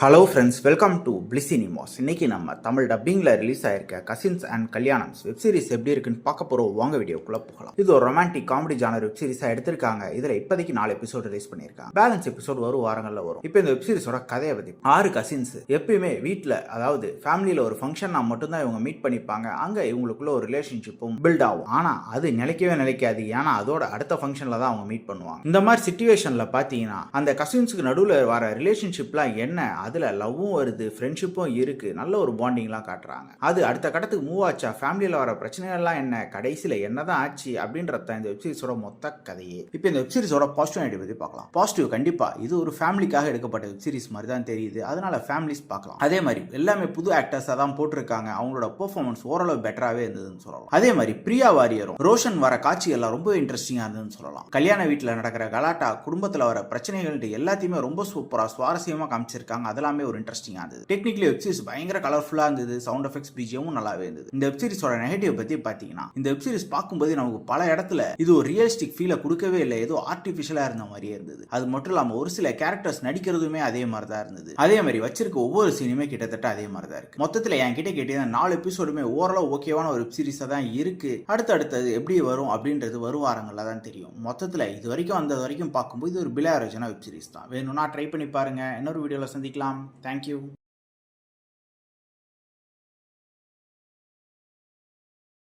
Hello friends, welcome to Bliss cinemas. இன்னைக்கு நம்ம தமிழ் டப்பிங்கில் ரிலீஸ் ஆயிருக்க cousins and Kalyanams web series எப்படி இருக்குன்னு பார்க்க போகிறோம். வாங்க வீடியோக்குள்ளே போகலாம். இது ஒரு ரொமான்டிக் காமெடி ஜானர் வெப் சீரிஸாக எடுத்திருக்காங்க. இதில் இப்போதைக்கு 4 எபிசோடு ரிலீஸ் பண்ணியிருக்காங்க. பேலன்ஸ் எபிசோடு வரும் வாரங்களில் வரும். இப்போ இந்த வெப் சீரிஸோட கதையை பற்றி 6 கசின்ஸ் எப்பயுமே வீட்டில், அதாவது ஃபேமிலியில் ஒரு ஃபங்க்ஷன்னா மட்டும்தான் இவங்க மீட் பண்ணிப்பாங்க. அங்கே இவங்களுக்குள்ள ஒரு ரிலேஷன்ஷிப்பும் பில்ட் ஆகும். ஆனால் அது நிலைக்கவே நிலைக்காது. ஏன்னா அதோட அடுத்த ஃபங்க்ஷனில் தான் அவங்க மீட் பண்ணுவாங்க. இந்த மாதிரி சிச்சுவேஷனில் பார்த்தீங்கன்னா அந்த கசின்ஸுக்கு நடுவில் வர ரிலேஷன்ஷிப்லாம் என்ன, அதில் லவ்வும் வருது, ஃப்ரெண்ட்ஷிப்பும் இருக்கு, நல்ல ஒரு பாண்டிங்லாம் காட்டுறாங்க. அது அடுத்த கட்டத்துக்கு மூவ் ஆச்சா, ஃபேமிலியில் வர பிரச்சனைகள்லாம் என்ன, கடைசியில் என்னதான் ஆச்சு அப்படின்றத இந்த வெப்சீரிஸோட மொத்த கதையே. இப்போ இந்த வெப்சீரிஸோட பாசிட்டிவ் பற்றி பார்க்கலாம். பாசிட்டிவ் கண்டிப்பா இது ஒரு ஃபேமிலிக்காக எடுக்கப்பட்ட வெப்சீரிஸ் மாதிரி தான் தெரியுது. அதனால ஃபேமிலிஸ் பார்க்கலாம். அதே மாதிரி எல்லாமே புது ஆக்டர்ஸாக தான் போட்டிருக்காங்க. அவங்களோட பெர்ஃபார்மன்ஸ் ஓரளவு பெட்டராகவே இருந்ததுன்னு சொல்லலாம். அதே மாதிரி பிரியா வாரியரும் ரோஷன் வர காட்சி எல்லாம் ரொம்ப இன்ட்ரெஸ்டிங்காக இருந்ததுன்னு சொல்லலாம். கல்யாண வீட்டில் நடக்கிற கலாட்டா, குடும்பத்தில் வர பிரச்சனைகள் எல்லாத்தையுமே ரொம்ப சூப்பராக சுவாரஸ்யமாக காமிச்சிருக்காங்க. அதெல்லாமே ஒரு இன்ட்ரெஸ்டிங்கா இருந்தது. டெக்னிக்கலி வெப் சீரிஸ் பயங்கர கலர்ஃபுல்லா இருந்தது. சவுண்ட் எஃபெக்ட்ஸ், பிஜிஎம் நல்லாவே இருந்தது. இந்த வெப் சீரிஸோட நெகட்டிவ் பத்தி பாத்தீங்கன்னா, இந்த வெப் சீரிஸ் பார்க்கும்போது நமக்கு பல இடத்துல இது ஒரு ரியலிஸ்டிக் ஃபீலை கொடுக்கவே இல்லை, ஏதோ ஆர்டிஃபிஷியலா இருந்த மாதிரியே இருந்தது. அது மட்டும் இல்லாம ஒரு சில கேரக்டர்ஸ் நடிக்கிறதுமே அதே மாதிரி தான் இருந்தது. அதே மாதிரி வச்சிருக்க ஒவ்வொரு சீனுமே கிட்டத்தட்ட அதே மாதிரி தான் இருக்கு. மொத்தத்தில் என் கிட்ட கேட்டீங்கன்னா 4 எபிசோடுமே ஓரளவு ஓகேவான ஒரு வெப் சீரிஸா தான் இருக்கு. அடுத்தது எப்படி வரும் அப்படின்றது வரும் வாரங்கள்ல தான் தெரியும். மொத்தத்தில் இது வரைக்கும் அந்த வரைக்கும் பார்க்கும்போது இது ஒரு பிலோ ஆவரேஜான வெப் சீரிஸ் தான். வேணும்னா ட்ரை பண்ணி பாருங்க. இன்னொரு வீடியோல சந்திக்கலாம். Thank you.